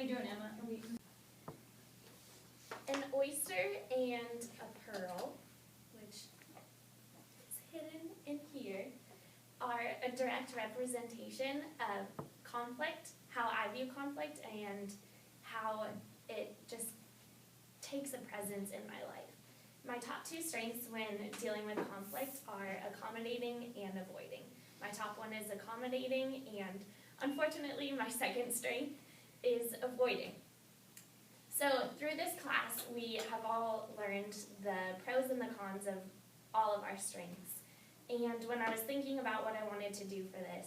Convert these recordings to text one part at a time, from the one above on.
you doing, Emma? An oyster and a pearl, which is hidden in here, are a direct representation of conflict, how I view conflict, and how it just takes a presence in my life. My top two strengths when dealing with conflict are accommodating and avoiding. My top one is accommodating, and unfortunately my second strength is avoiding. So through this class, we have all learned the pros and the cons of all of our strengths. And when I was thinking about what I wanted to do for this,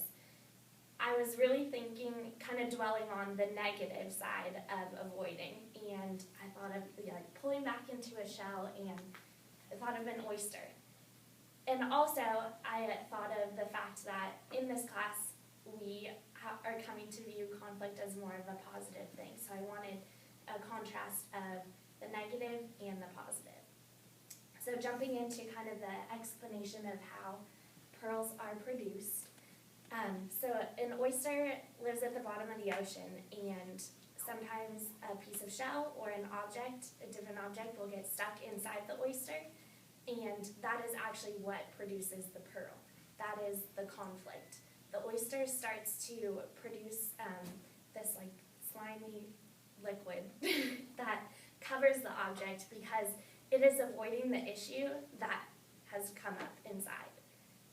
I was really thinking, kind of dwelling on the negative side of avoiding. And I thought of pulling back into a shell, and I thought of an oyster. And also, I thought of the fact that in this class, we are coming to view conflict as more of a positive thing. So I wanted a contrast of the negative and the positive. So jumping into kind of the explanation of how pearls are produced. So an oyster lives at the bottom of the ocean, and sometimes a piece of shell or an object, a different object, will get stuck inside the oyster, and that is actually what produces the pearl. That is the conflict. The oyster starts to produce this slimy liquid that covers the object because it is avoiding the issue that has come up inside.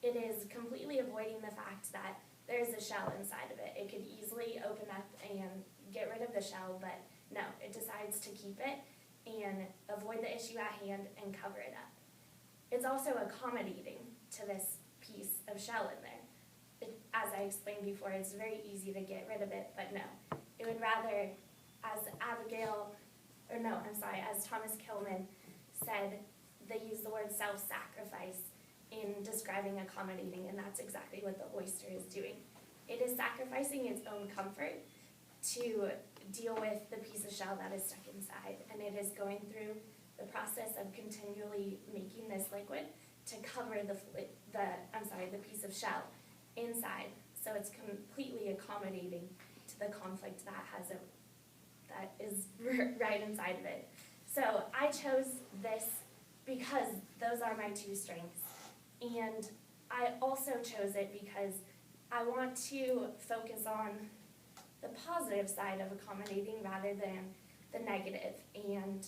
It is completely avoiding the fact that there's a shell inside of it. It could easily open up and get rid of the shell, but no, it decides to keep it and avoid the issue at hand and cover it up. It's also accommodating to this piece of shell in there. As I explained before, it's very easy to get rid of it, but no. It would rather, as Thomas Kilman said, they use the word self-sacrifice in describing accommodating, and that's exactly what the oyster is doing. It is sacrificing its own comfort to deal with the piece of shell that is stuck inside, and it is going through the process of continually making this liquid to cover the piece of shell inside, so it's completely accommodating to the conflict that is right inside of it. So I chose this because those are my two strengths, and I also chose it because I want to focus on the positive side of accommodating rather than the negative, and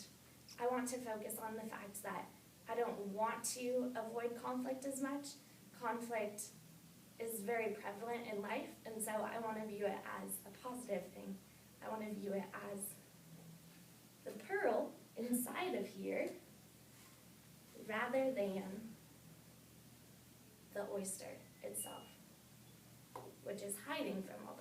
I want to focus on the fact that I don't want to avoid conflict as much. Conflict is very prevalent in life, and so I want to view it as a positive thing. I want to view it as the pearl inside of here rather than the oyster itself, which is hiding from all